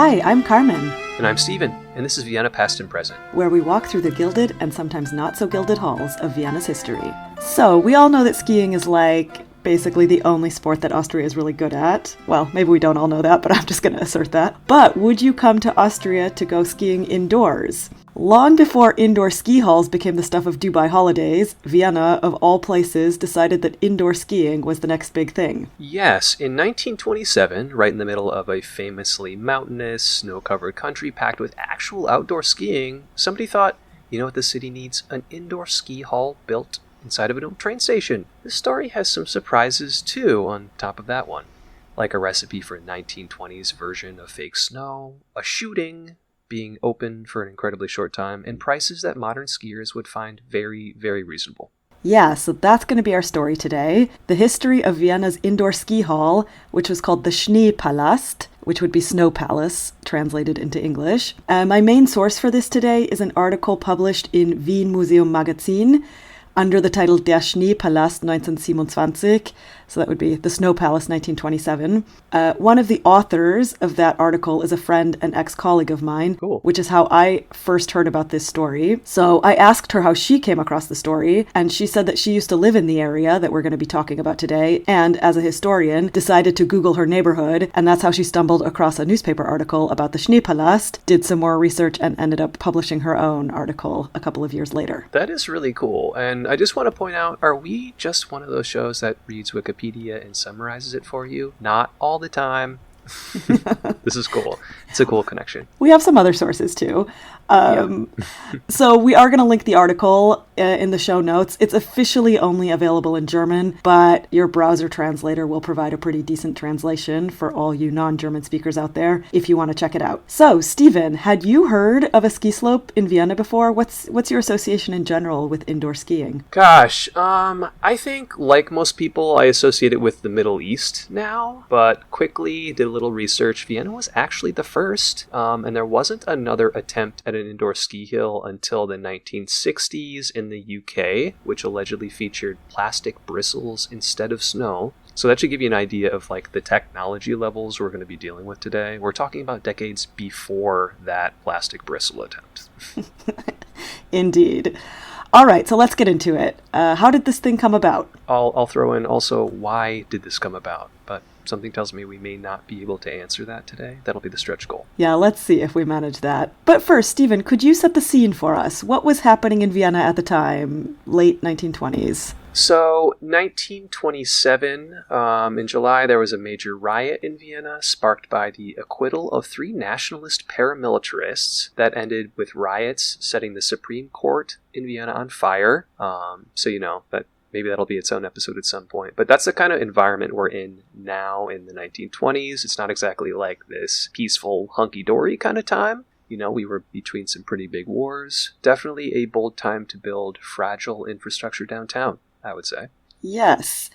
Hi, I'm Carmen. And I'm Steven, and this is Vienna Past and Present, where we walk through the gilded and sometimes not so gilded halls of Vienna's history. So, we all know that skiing is basically the only sport that Austria is really good at. Well, maybe we don't all know that, but I'm just going to assert that. But would you come to Austria to go skiing indoors? Long before indoor ski halls became the stuff of Dubai holidays, Vienna, of all places, decided that indoor skiing was the next big thing. Yes, in 1927, right in the middle of a famously mountainous, snow-covered country packed with actual outdoor skiing, somebody thought, you know what the city needs? An indoor ski hall built inside of an old train station. This story has some surprises, too, on top of that one. Like a recipe for a 1920s version of fake snow, a shooting being open for an incredibly short time, and prices that modern skiers would find very, very reasonable. Yeah, so that's going to be our story today. The history of Vienna's indoor ski hall, which was called the Schneepalast, which would be Snow Palace, translated into English. My main source for this today is an article published in Wien Museum Magazin under the title Der Schneepalast 1927, so that would be the Snow Palace 1927. One of the authors of that article is a friend and ex-colleague of mine, Cool. Which is how I first heard about this story. So I asked her how she came across the story, and she said that she used to live in the area that we're going to be talking about today, and as a historian, decided to Google her neighborhood, and that's how she stumbled across a newspaper article about the Schneepalast, did some more research, and ended up publishing her own article a couple of years later. That is really cool, and I just want to point out, are we just one of those shows that reads Wikipedia and summarizes it for you? Not all the time. This is cool. It's a cool connection. We have some other sources too. So we are going to link the article in the show notes. It's officially only available in German, but your browser translator will provide a pretty decent translation for all you non-German speakers out there if you want to check it out. So, Steven, had you heard of a ski slope in Vienna before? What's your association in general with indoor skiing? Gosh, I think, like most people, I associate it with the Middle East now, but quickly did a little research. Vienna was actually the first, and there wasn't another attempt at an indoor ski hill until the 1960s in the UK, which allegedly featured plastic bristles instead of snow. So that should give you an idea of the technology levels we're going to be dealing with today. We're talking about decades before that plastic bristle attempt. Indeed. All right, so let's get into it. How did this thing come about? I'll throw in also, why did this come about? But something tells me we may not be able to answer that today. That'll be the stretch goal. Yeah, let's see if we manage that. But first, Steven, could you set the scene for us? What was happening in Vienna at the time, late 1920s? So, 1927, in July, there was a major riot in Vienna sparked by the acquittal of 3 nationalist paramilitarists that ended with riots setting the Supreme Court in Vienna on fire. That maybe that'll be its own episode at some point. But that's the kind of environment we're in now in the 1920s. It's not exactly like this peaceful, hunky-dory kind of time. We were between some pretty big wars. Definitely a bold time to build fragile infrastructure downtown, I would say. Yes.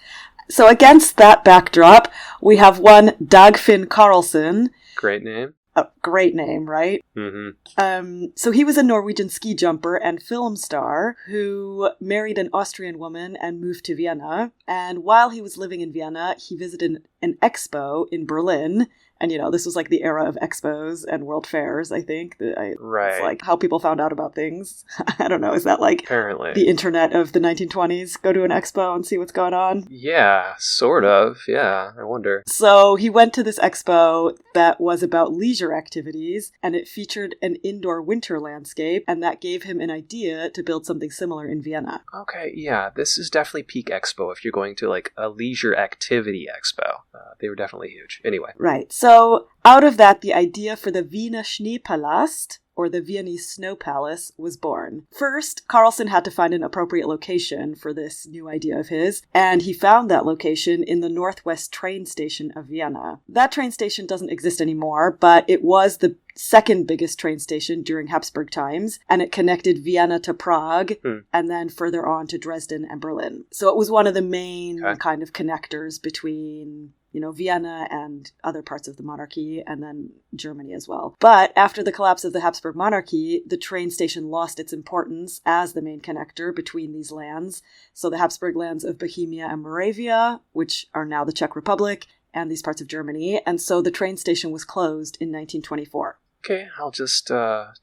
So against that backdrop, we have one Dagfinn Carlsen. Great name. A great name, right? Mm-hmm. So he was a Norwegian ski jumper and film star who married an Austrian woman and moved to Vienna. And while he was living in Vienna, he visited an expo in Berlin. And, this was the era of expos and world fairs, I think. Right. It's how people found out about things. I don't know. Is that apparently the internet of the 1920s? Go to an expo and see what's going on? Yeah, sort of. Yeah, I wonder. So he went to this expo that was about leisure activities, and it featured an indoor winter landscape, and that gave him an idea to build something similar in Vienna. Okay, yeah, this is definitely peak expo if you're going to a leisure activity expo. They were definitely huge. Anyway. Right. So out of that, the idea for the Wiener Schneepalast, or the Viennese Snow Palace, was born. First, Carlsen had to find an appropriate location for this new idea of his, and he found that location in the northwest train station of Vienna. That train station doesn't exist anymore, but it was the second biggest train station during Habsburg times, and it connected Vienna to Prague, and then further on to Dresden and Berlin. So it was one of the main kind of connectors between Vienna and other parts of the monarchy, and then Germany as well. But after the collapse of the Habsburg monarchy, the train station lost its importance as the main connector between these lands. So the Habsburg lands of Bohemia and Moravia, which are now the Czech Republic, and these parts of Germany, and so the train station was closed in 1924. Okay, I'll just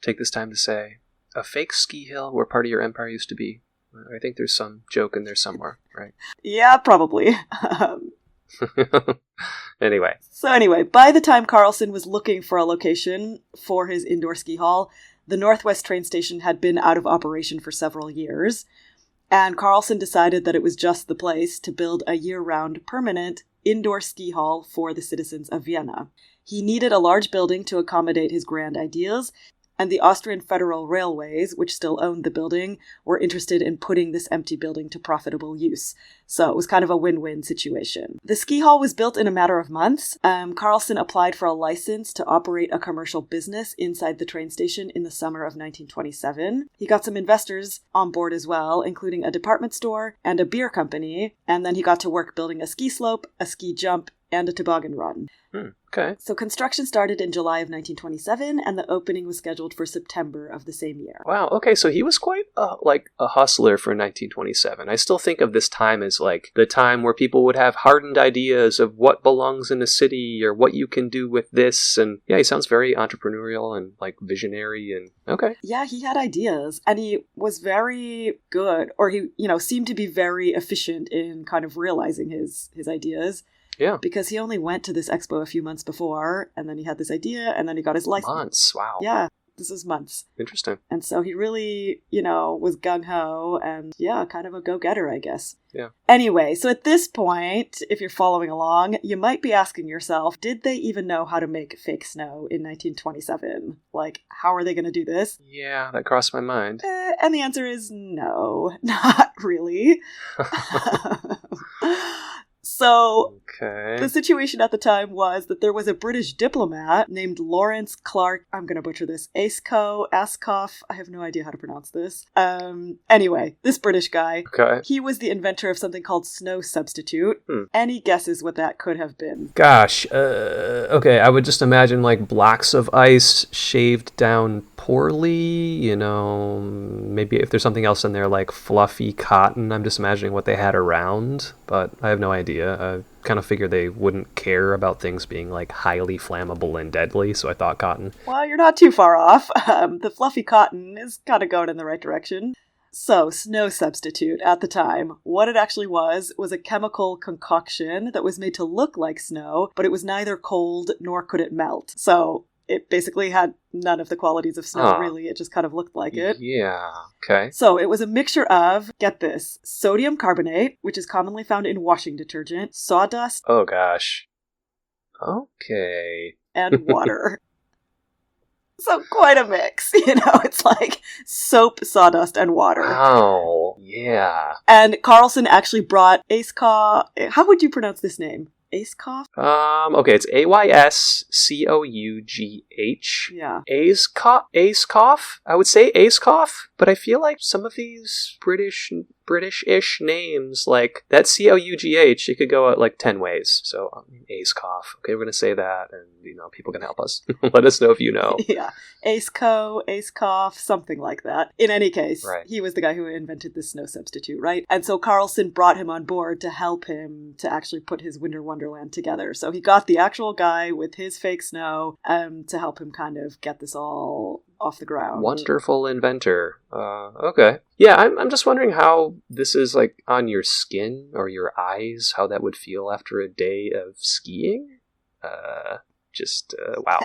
take this time to say, a fake ski hill where part of your empire used to be. I think there's some joke in there somewhere, right? Yeah, probably. Anyway, by the time Carlsen was looking for a location for his indoor ski hall, the Northwest train station had been out of operation for several years, and Carlsen decided that it was just the place to build a year-round permanent indoor ski hall for the citizens of Vienna. He needed a large building to accommodate his grand ideas, and the Austrian Federal Railways, which still owned the building, were interested in putting this empty building to profitable use. So it was kind of a win-win situation. The ski hall was built in a matter of months. Carlsen applied for a license to operate a commercial business inside the train station in the summer of 1927. He got some investors on board as well, including a department store and a beer company, and then he got to work building a ski slope, a ski jump, and a toboggan run. Okay. So construction started in July of 1927, and the opening was scheduled for September of the same year. Wow, okay, so he was quite a hustler for 1927. I still think of this time as like the time where people would have hardened ideas of what belongs in a city or what you can do with this. And yeah, he sounds very entrepreneurial and like visionary and okay. Yeah, he had ideas, and he was very good, or he, seemed to be very efficient in kind of realizing his ideas. Yeah. Because he only went to this expo a few months before, and then he had this idea, and then he got his license. Months, wow. Yeah, this was months. Interesting. And so he really, was gung-ho, and yeah, kind of a go-getter, I guess. Yeah. Anyway, so at this point, if you're following along, you might be asking yourself, did they even know how to make fake snow in 1927? Like, how are they going to do this? Yeah, that crossed my mind. And the answer is no, not really. So, the situation at the time was that there was a British diplomat named Lawrence Clark, I'm going to butcher this, Askoff, I have no idea how to pronounce this. Anyway, this British guy, he was the inventor of something called snow substitute. Any guesses what that could have been? Gosh, okay, I would just imagine like blocks of ice shaved down poorly, maybe if there's something else in there like fluffy cotton. I'm just imagining what they had around, but I have no idea. I kind of figured they wouldn't care about things being like highly flammable and deadly, so I thought cotton. Well, you're not too far off. The fluffy cotton is kind of going in the right direction. So, snow substitute at the time, what it actually was a chemical concoction that was made to look like snow, but it was neither cold nor could it melt. So, it basically had none of the qualities of snow, really. It just kind of looked like it. Yeah, okay. So it was a mixture of, get this, sodium carbonate, which is commonly found in washing detergent, sawdust. Oh, gosh. Okay. And water. So quite a mix, it's like soap, sawdust, and water. Oh, yeah. And Carlsen actually brought Askoff. How would you pronounce this name? Askoff? Okay, it's Ayscough. Yeah. Ayscough? I would say Ayscough, but I feel like some of these British-ish names, like that Cough, it could go out like 10 ways. So, Ayscough. Okay, we're going to say that, and, people can help us. Let us know if you know. Yeah. Ayscough, something like that. In any case, right. He was the guy who invented the snow substitute, right? And so Carlsen brought him on board to help him to actually put his Winter Wonderland together. So he got the actual guy with his fake snow to help him kind of get this all off the ground. Wonderful inventor. Okay. Yeah, I'm just wondering how this is like on your skin or your eyes, how that would feel after a day of skiing. Wow.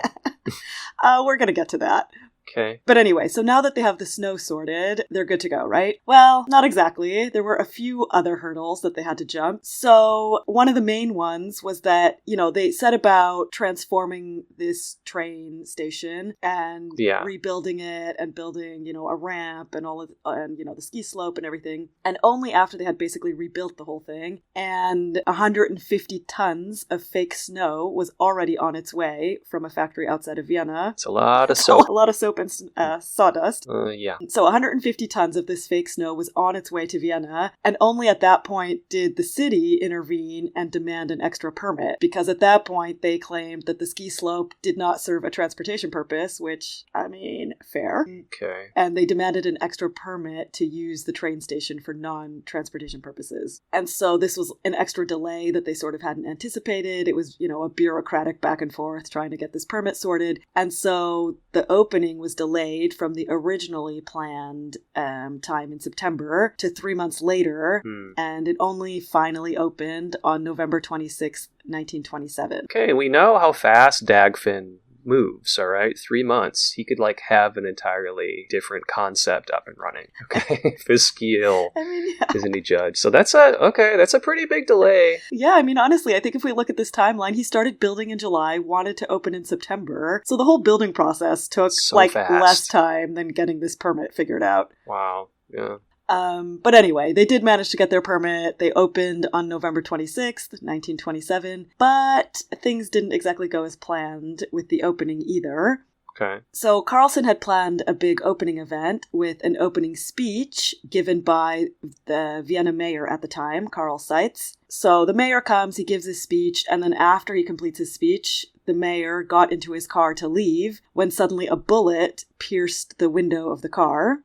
We're going to get to that. Okay. But anyway, so now that they have the snow sorted, they're good to go, right? Well, not exactly. There were a few other hurdles that they had to jump. So one of the main ones was that, they set about transforming this train station and rebuilding it and building, a ramp and the ski slope and everything. And only after they had basically rebuilt the whole thing and 150 tons of fake snow was already on its way from a factory outside of Vienna. It's a lot of soap. A lot of soap soap and sawdust. Yeah. So 150 tons of this fake snow was on its way to Vienna, and only at that point did the city intervene and demand an extra permit, because at that point they claimed that the ski slope did not serve a transportation purpose, which, I mean, fair. Okay. And they demanded an extra permit to use the train station for non-transportation purposes. And so this was an extra delay that they sort of hadn't anticipated. It was, you know, a bureaucratic back and forth trying to get this permit sorted. And so the opening was delayed from the originally planned time in September to 3 months later. And it only finally opened on November 26th, 1927. Okay, we know how fast Dagfinn moves, all right? 3 months. He could, like, have an entirely different concept up and running, okay? His skill isn't he judged. So that's a pretty big delay. Yeah, I mean, honestly, I think if we look at this timeline, he started building in July, wanted to open in September. So the whole building process took, fast. less time than getting this permit figured out. Wow, yeah. But anyway, they did manage to get their permit. They opened on November 26th, 1927, but things didn't exactly go as planned with the opening either. Okay. So Carlsen had planned a big opening event with an opening speech given by the Vienna mayor at the time, Karl Seitz. So the mayor comes, he gives his speech, and then after he completes his speech, the mayor got into his car to leave when suddenly a bullet pierced the window of the car.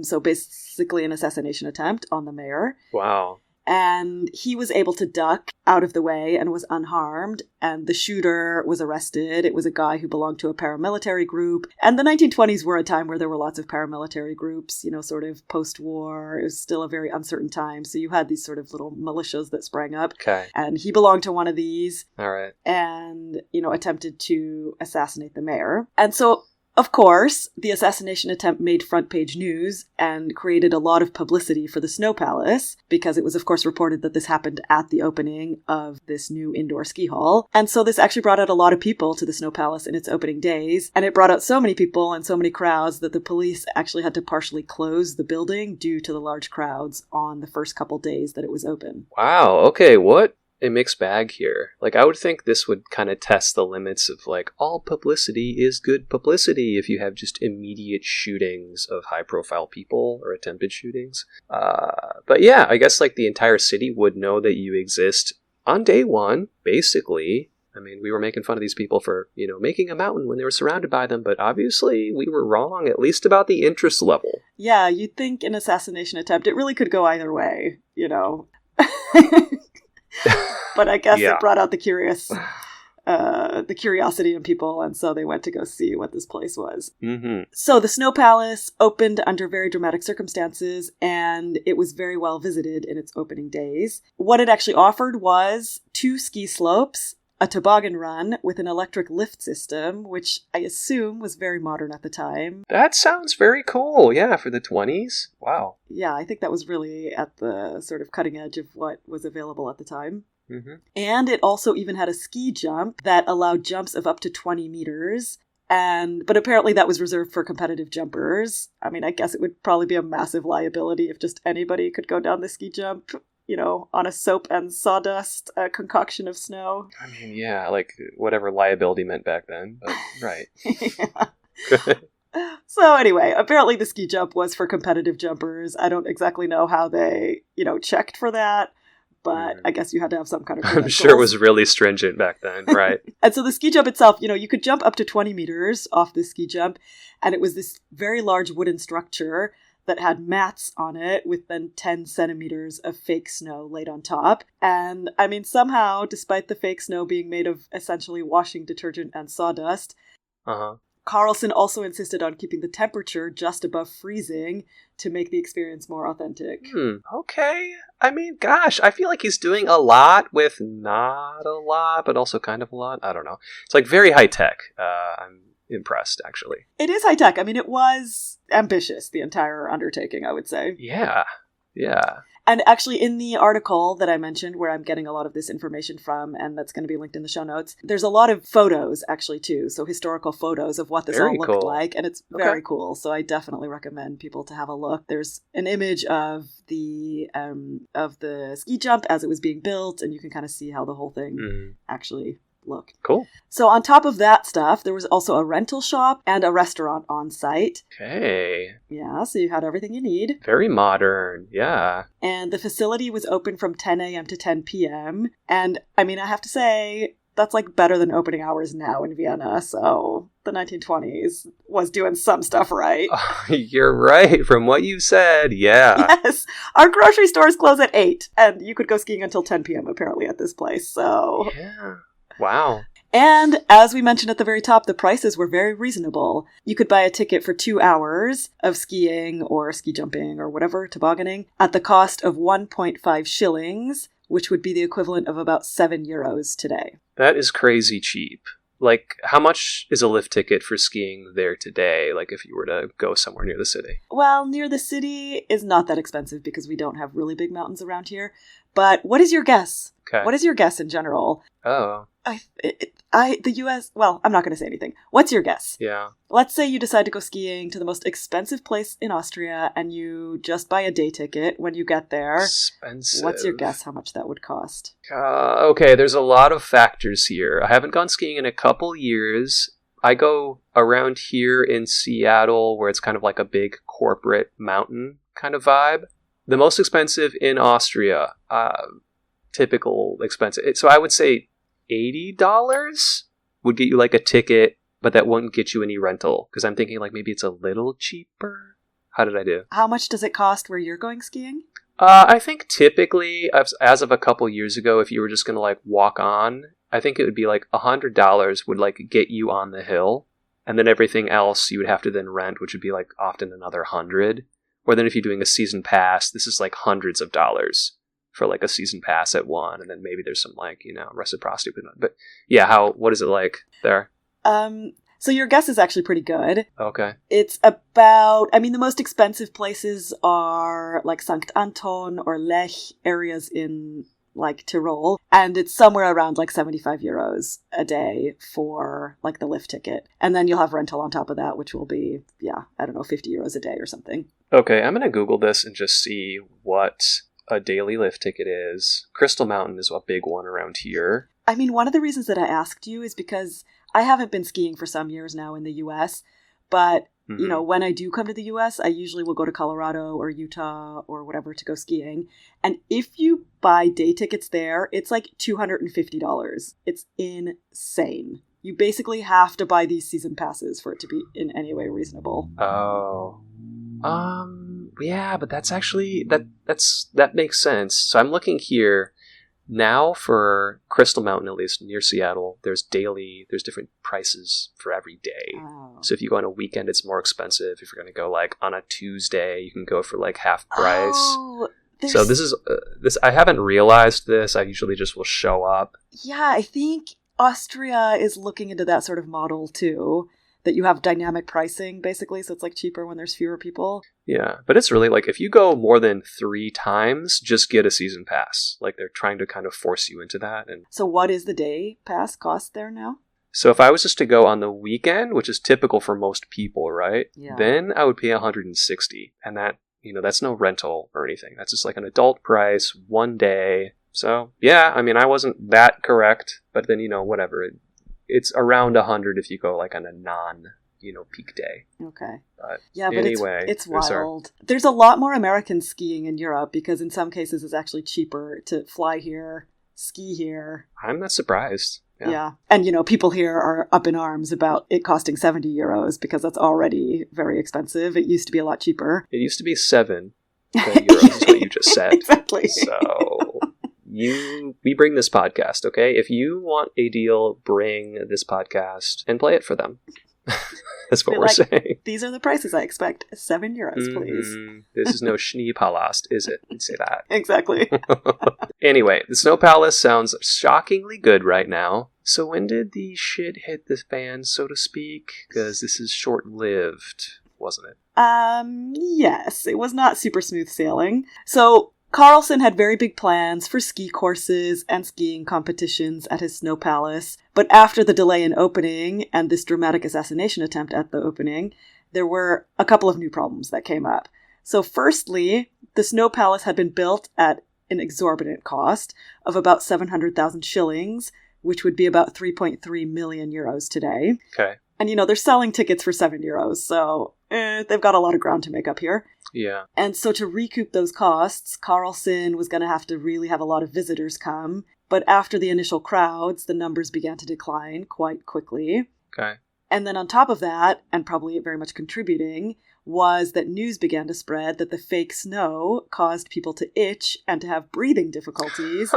So basically an assassination attempt on the mayor. Wow. And he was able to duck out of the way and was unharmed. And the shooter was arrested. It was a guy who belonged to a paramilitary group. And the 1920s were a time where there were lots of paramilitary groups, you know, sort of post-war. It was still a very uncertain time. So you had these sort of little militias that sprang up. Okay. And he belonged to one of these. All right. And, you know, attempted to assassinate the mayor. And so, of course, the assassination attempt made front page news and created a lot of publicity for the Snow Palace, because it was, of course, reported that this happened at the opening of this new indoor ski hall. And so this actually brought out a lot of people to the Snow Palace in its opening days. And it brought out so many people and so many crowds that the police actually had to partially close the building due to the large crowds on the first couple days that it was open. Wow, okay, what a mixed bag here. Like, I would think this would kind of test the limits of, like, all publicity is good publicity if you have just immediate shootings of high-profile people or attempted shootings. But yeah, I guess, like, the entire city would know that you exist on day one, basically. I mean, we were making fun of these people for, you know, making a mountain when they were surrounded by them, but obviously we were wrong, at least about the interest level. Yeah, you'd think an assassination attempt, it really could go either way, you know. But I guess it brought out the curiosity in people, and so they went to go see what this place was. Mm-hmm. So the Snow Palace opened under very dramatic circumstances, and it was very well visited in its opening days. What it actually offered was 2 ski slopes, a toboggan run with an electric lift system, which I assume was very modern at the time. That sounds very cool, yeah, for the 20s. Wow. Yeah, I think that was really at the sort of cutting edge of what was available at the time. Mm-hmm. And it also even had a ski jump that allowed jumps of up to 20 meters. But apparently that was reserved for competitive jumpers. I mean, I guess it would probably be a massive liability if just anybody could go down the ski jump, you know, on a soap and sawdust concoction of snow. I mean, yeah, like whatever liability meant back then, but right. So anyway, apparently the ski jump was for competitive jumpers. I don't exactly know how they, you know, checked for that. But I guess you had to have some kind of credentials. I'm sure it was really stringent back then, right? And so the ski jump itself, you know, you could jump up to 20 meters off the ski jump. And it was this very large wooden structure that had mats on it with then 10 centimeters of fake snow laid on top. And I mean, somehow, despite the fake snow being made of essentially washing detergent and sawdust, Carlsen also insisted on keeping the temperature just above freezing to make the experience more authentic. Okay. I mean, gosh, I feel like he's doing a lot with not a lot, but also kind of a lot. I don't know. It's like very high tech. I'm impressed, actually. It is high tech. I mean, it was ambitious, the entire undertaking, I would say. Yeah. Yeah. And actually, in the article that I mentioned, where I'm getting a lot of this information from, and that's going to be linked in the show notes, there's a lot of photos, actually, too. So historical photos of what this all looked like. And it's very cool. So I definitely recommend people to have a look. There's an image of the ski jump as it was being built, and you can kind of see how the whole thing actually look. Cool. So on top of that stuff, there was also a rental shop and a restaurant on site. Okay. Yeah, so you had everything you need. Very modern. Yeah. And the facility was open from 10 a.m. to 10 p.m. And I mean, I have to say, that's like better than opening hours now in Vienna. So the 1920s was doing some stuff right. You're right. From what you said, yeah. Yes. Our grocery stores close at 8. And you could go skiing until 10 p.m. apparently at this place. So Yeah. Wow. And as we mentioned at the very top, the prices were very reasonable. You could buy a ticket for 2 hours of skiing or ski jumping or whatever, tobogganing, at the cost of 1.5 shillings, which would be the equivalent of about €7 today. That is crazy cheap. Like, how much is a lift ticket for skiing there today, like if you were to go somewhere near the city? Well, near the city is not that expensive because we don't have really big mountains around here. But what is your guess? Okay. What is your guess in general? Oh, The U.S., well, I'm not going to say anything. What's your guess? yeah. Let's say you decide to go skiing to the most expensive place in Austria and you just buy a day ticket when you get there. Expensive. What's your guess how much that would cost? Okay, there's a lot of factors here. I haven't gone skiing in a couple years. I go around here in Seattle where it's kind of like a big corporate mountain kind of vibe. The most expensive in Austria, typical expensive. So I would say $80 would get you like a ticket, but that wouldn't get you any rental. Because I'm thinking like maybe it's a little cheaper. How did I do? How much does it cost where you're going skiing? I think typically, as of a couple years ago, if you were just going to like walk on, I think it would be like $100 would like get you on the hill. And then everything else you would have to then rent, which would be like often another 100. Or then if you're doing a season pass, this is like hundreds of dollars for like a season pass at one. And then maybe there's some like, reciprocity. But yeah, what is it like there? So your guess is actually pretty good. Okay. It's about, the most expensive places are like St. Anton or Lech, areas in like Tyrol. And it's somewhere around like €75 a day for like the lift ticket. And then you'll have rental on top of that, which will be, €50 a day or something. Okay, I'm going to Google this and just see what a daily lift ticket is. Crystal Mountain is a big one around here. One of the reasons that I asked you is because I haven't been skiing for some years now in the US, but when I do come to the US, I usually will go to Colorado or Utah or whatever to go skiing. And if you buy day tickets there, it's like $250. It's insane. You basically have to buy these season passes for it to be in any way reasonable. Oh. Yeah, but that's actually, that makes sense. So I'm looking here now for Crystal Mountain, at least near Seattle, there's different prices for every day. Oh. So if you go on a weekend, it's more expensive. If you're going to go like on a Tuesday, you can go for like half price. Oh, so this is, I haven't realized this. I usually just will show up. Yeah, I think Austria is looking into that sort of model too. That you have dynamic pricing, basically, so it's like cheaper when there's fewer people. Yeah, but it's really like if you go more than 3 times, just get a season pass. Like they're trying to kind of force you into that. And so what is the day pass cost there now? So if I was just to go on the weekend, which is typical for most people, right? Yeah. Then I would pay $160, and that that's no rental or anything. That's just like an adult price, 1 day. So yeah, I wasn't that correct, but then whatever. It's around 100 if you go like on a non-peak day. Okay. But yeah, but anyway, it's wild. There's a lot more American skiing in Europe because in some cases it's actually cheaper to fly here, ski here. I'm not surprised. Yeah. And people here are up in arms about it costing €70 because that's already very expensive. It used to be a lot cheaper. It used to be €7 is what you just said. Exactly. So we bring this podcast, okay? If you want a deal, bring this podcast and play it for them. That's what we're saying. These are the prices I expect. €7, please. This is no Schneepalast, is it? You'd say that. Exactly. Anyway, the Snowpalace sounds shockingly good right now. So when did the shit hit the fan, so to speak? Because this is short-lived, wasn't it? Yes. It was not super smooth sailing. So Carlsen had very big plans for ski courses and skiing competitions at his snow palace, but after the delay in opening and this dramatic assassination attempt at the opening, there were a couple of new problems that came up. So firstly, the snow palace had been built at an exorbitant cost of about 700,000 shillings which would be about 3.3 million euros today. Okay. And, they're selling tickets for €7, so they've got a lot of ground to make up here. Yeah. And so to recoup those costs, Carlsen was going to have to really have a lot of visitors come. But after the initial crowds, the numbers began to decline quite quickly. Okay. And then on top of that, and probably very much contributing, was that news began to spread that the fake snow caused people to itch and to have breathing difficulties.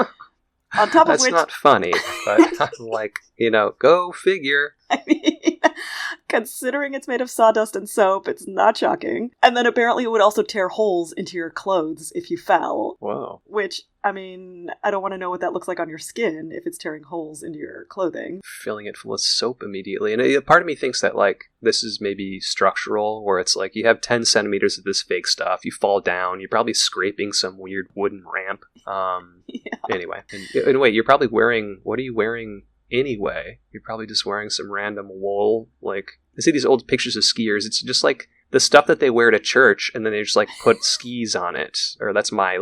On top of which... That's not funny, but go figure. I mean, considering it's made of sawdust and soap, it's not shocking. And then apparently it would also tear holes into your clothes if you fell. Whoa. Which, I mean, I don't want to know what that looks like on your skin if it's tearing holes into your clothing. Filling it full of soap immediately. And a part of me thinks that, this is maybe structural, where it's you have 10 centimeters of this fake stuff, you fall down, you're probably scraping some weird wooden ramp. Yeah. Anyway. And wait, you're probably wearing... What are you wearing anyway? You're probably just wearing some random wool. I see these old pictures of skiers. It's just the stuff that they wear to church, and then they just put skis on it. Or that's my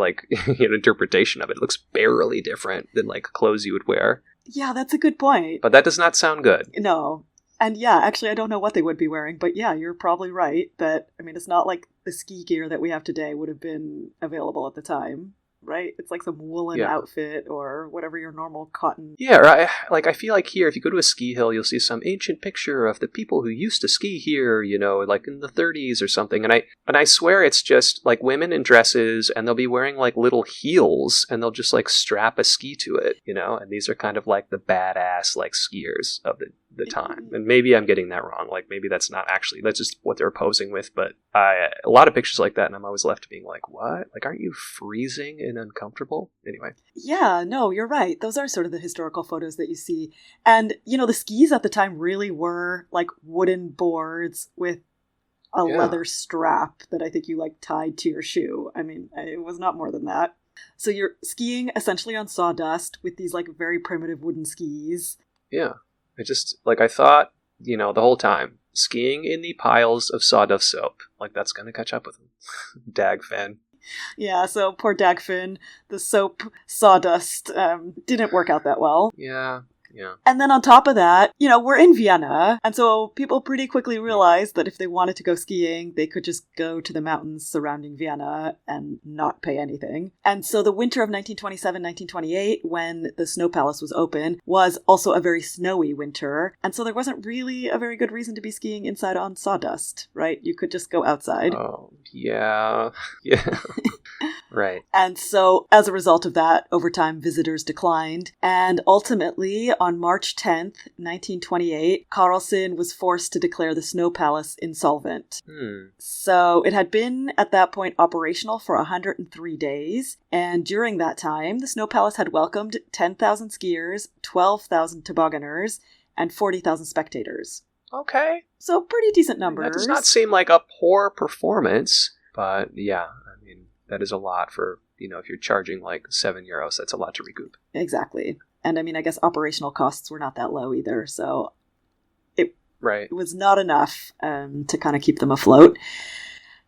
interpretation of it. It looks barely different than clothes you would wear. Yeah, that's a good point. But that does not sound good. No. And yeah, actually, I don't know what they would be wearing, but yeah, you're probably right that, it's not like the ski gear that we have today would have been available at the time. Right? It's some woolen outfit or whatever your normal cotton. Yeah, right. I feel here, if you go to a ski hill, you'll see some ancient picture of the people who used to ski here, in the 30s or something. And I swear it's just women in dresses, and they'll be wearing little heels, and they'll just strap a ski to it, and these are kind of the badass skiers of the time. And maybe I'm getting that wrong. Maybe that's just what they're posing with. But a lot of pictures like that, and I'm always left being what? Aren't you freezing and uncomfortable? Anyway. Yeah, no, you're right. Those are sort of the historical photos that you see. And, the skis at the time really were wooden boards with a leather strap that I think you tied to your shoe. I mean, it was not more than that. So you're skiing essentially on sawdust with these very primitive wooden skis. Yeah. I just, I thought, the whole time, skiing in the piles of sawdust soap, that's going to catch up with him. Dagfinn. Yeah, so poor Dagfinn, the soap sawdust didn't work out that well. Yeah. And then on top of that, we're in Vienna, and so people pretty quickly realized that if they wanted to go skiing, they could just go to the mountains surrounding Vienna and not pay anything. And so the winter of 1927-1928, when the Snow Palace was open, was also a very snowy winter, and so there wasn't really a very good reason to be skiing inside on sawdust, right? You could just go outside. Oh, yeah. Yeah. Right. And so as a result of that, over time, visitors declined. And ultimately, on March 10th, 1928, Carlsen was forced to declare the Snow Palace insolvent. So it had been, at that point, operational for 103 days. And during that time, the Snow Palace had welcomed 10,000 skiers, 12,000 tobogganers, and 40,000 spectators. Okay. So pretty decent numbers. That does not seem like a poor performance. But yeah, I mean, that is a lot for, if you're charging €7, that's a lot to recoup. Exactly. And I mean, I guess operational costs were not that low either. So it was not enough to kind of keep them afloat.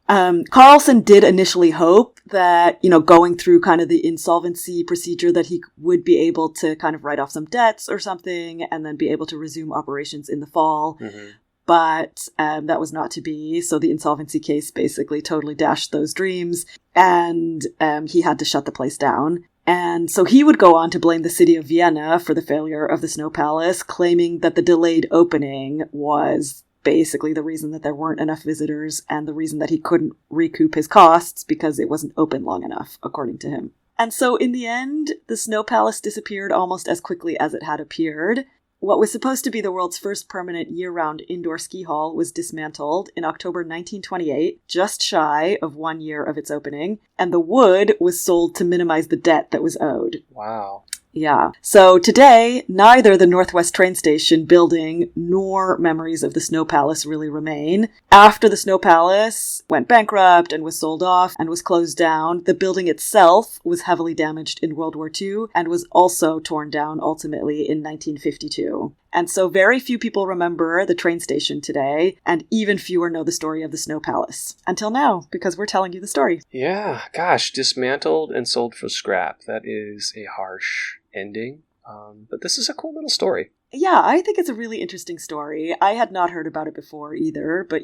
Carlsen did initially hope that, going through kind of the insolvency procedure, that he would be able to kind of write off some debts or something and then be able to resume operations in the fall. Mm-hmm. But that was not to be. So the insolvency case basically totally dashed those dreams, and he had to shut the place down. And so he would go on to blame the city of Vienna for the failure of the Snow Palace, claiming that the delayed opening was basically the reason that there weren't enough visitors and the reason that he couldn't recoup his costs because it wasn't open long enough, according to him. And so in the end, the Snow Palace disappeared almost as quickly as it had appeared. What was supposed to be the world's first permanent year-round indoor ski hall was dismantled in October 1928, just shy of 1 year of its opening, and the wood was sold to minimize the debt that was owed. Wow. Yeah. So today, neither the Northwest train station building nor memories of the Snow Palace really remain. After the Snow Palace went bankrupt and was sold off and was closed down, the building itself was heavily damaged in World War II and was also torn down ultimately in 1952. And so very few people remember the train station today, and even fewer know the story of the Snow Palace. Until now, because we're telling you the story. Yeah, gosh, dismantled and sold for scrap. That is a harsh ending. But this is a cool little story. Yeah, I think it's a really interesting story. I had not heard about it before either, but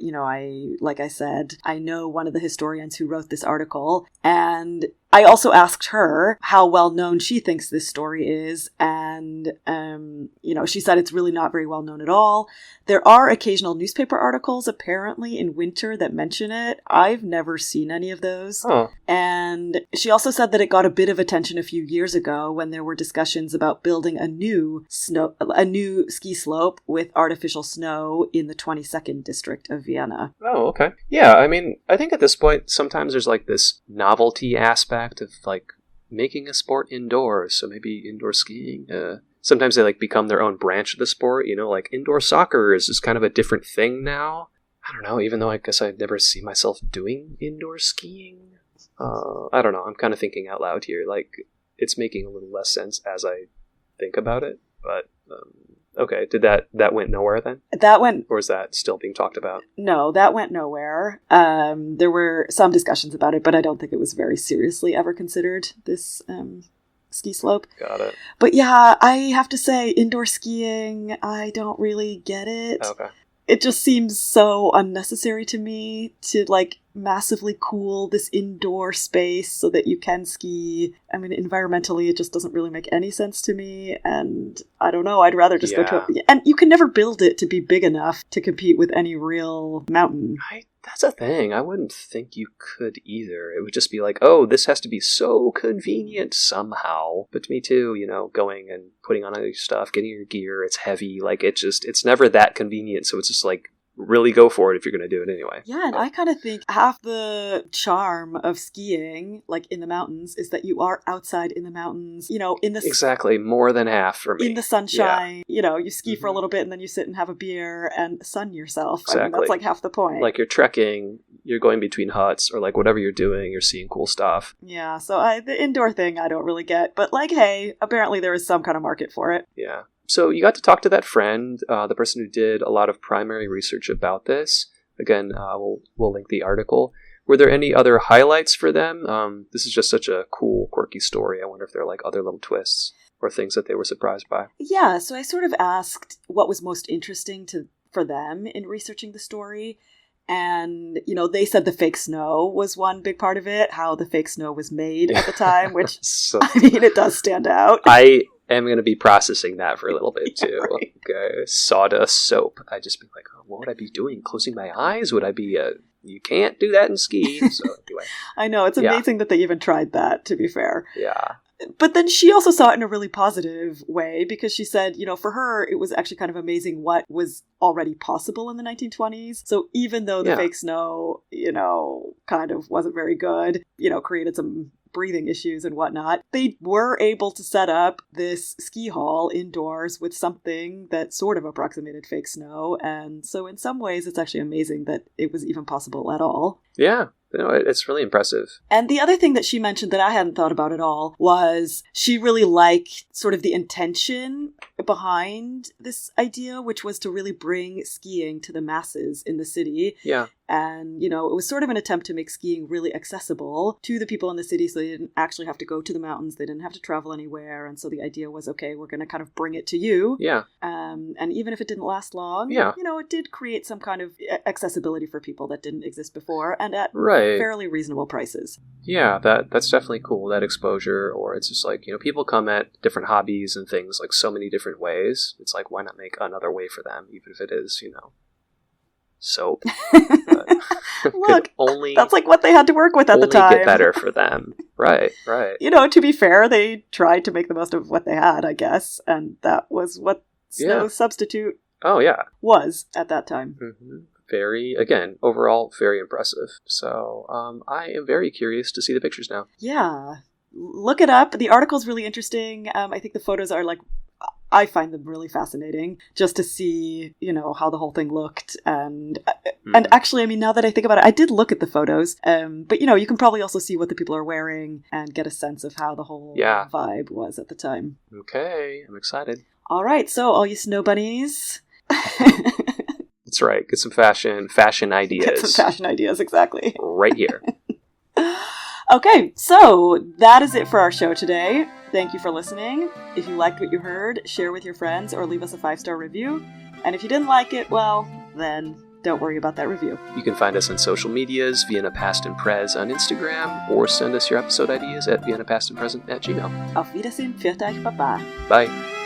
like I said, I know one of the historians who wrote this article, and I also asked her how well known she thinks this story is, and she said it's really not very well known at all. There are occasional newspaper articles apparently in winter that mention it. I've never seen any of those. Oh. And she also said that it got a bit of attention a few years ago when there were discussions about building a new ski slope with artificial snow in the 22nd district of Vienna. Oh, okay. Yeah, I mean, I think at this point, sometimes there's like this novelty aspect of like making a sport indoors. So maybe indoor skiing. Sometimes they like become their own branch of the sport. Like indoor soccer is just kind of a different thing now. I don't know, even though I guess I'd never see myself doing indoor skiing. I don't know. I'm kind of thinking out loud here. Like, it's making a little less sense as I think about it. But, okay. Did that went nowhere then? Or is that still being talked about? No, that went nowhere. There were some discussions about it, but I don't think it was very seriously ever considered, this ski slope. Got it. But yeah, I have to say, indoor skiing, I don't really get it. Okay. It just seems so unnecessary to me to, like, massively cool this indoor space so that you can ski. I mean, environmentally, it just doesn't really make any sense to me. And I don't know, I'd rather just go to and you can never build it to be big enough to compete with any real mountain. That's a thing. I wouldn't think you could either. It would just be like, oh, this has to be so convenient somehow. But to me too, going and putting on all your stuff, getting your gear, it's heavy. Like, it's never that convenient. So it's just like, really go for it if you're going to do it anyway. Yeah, and I kind of think half the charm of skiing, like in the mountains, is that you are outside in the mountains, in the... Exactly, more than half for me. In the sunshine, you ski for a little bit and then you sit and have a beer and sun yourself. Exactly. I mean, that's like half the point. Like you're trekking, you're going between huts, or like whatever you're doing, you're seeing cool stuff. Yeah, so the indoor thing I don't really get. But like, hey, apparently there is some kind of market for it. Yeah. So you got to talk to that friend, the person who did a lot of primary research about this. Again, we'll link the article. Were there any other highlights for them? This is just such a cool, quirky story. I wonder if there are like other little twists or things that they were surprised by. Yeah, so I sort of asked what was most interesting for them in researching the story. And, they said the fake snow was one big part of it, how the fake snow was made at the time, which, it does stand out. I am going to be processing that for a little bit, too. Yeah, right. Okay. Sawdust soap. I'd just be like, oh, what would I be doing? Closing my eyes? Would I be you can't do that in ski. So anyway. I know, it's amazing that they even tried that, to be fair. Yeah. But then she also saw it in a really positive way because she said, for her, it was actually kind of amazing what was already possible in the 1920s. So even though the fake snow, kind of wasn't very good, created some breathing issues and whatnot, they were able to set up this ski hall indoors with something that sort of approximated fake snow. And so in some ways, it's actually amazing that it was even possible at all. Yeah. It's really impressive. And the other thing that she mentioned that I hadn't thought about at all was she really liked sort of the intention behind this idea, which was to really bring skiing to the masses in the city. Yeah. And, it was sort of an attempt to make skiing really accessible to the people in the city so they didn't actually have to go to the mountains. They didn't have to travel anywhere. And so the idea was, okay, we're going to kind of bring it to you. Yeah. And even if it didn't last long, it did create some kind of accessibility for people that didn't exist before and at fairly reasonable prices. Yeah, that's definitely cool, that exposure. Or it's just like, people come at different hobbies and things like so many different ways. It's like, why not make another way for them, even if it is, soap. Look, that's like what they had to work with at the time. Get better for them. Right. To be fair, they tried to make the most of what they had, I guess. And that was what snow substitute was at that time. Mm-hmm. Overall, very impressive. So I am very curious to see the pictures now. Yeah. Look it up. The article's really interesting. I think the photos are I find them really fascinating just to see, how the whole thing looked. And actually, now that I think about it, I did look at the photos. But, you can probably also see what the people are wearing and get a sense of how the whole vibe was at the time. Okay. I'm excited. All right. So all you snow bunnies. That's right. Get some fashion ideas. Get some fashion ideas, exactly. Right here. Okay, so that is it for our show today. Thank you for listening. If you liked what you heard, share with your friends or leave us a 5-star review. And if you didn't like it, well, then don't worry about that review. You can find us on social medias, Vienna Past and Pres on Instagram, or send us your episode ideas at viennapastandpresent@gmail.com. Auf Wiedersehen, pfiat euch, Baba. Bye.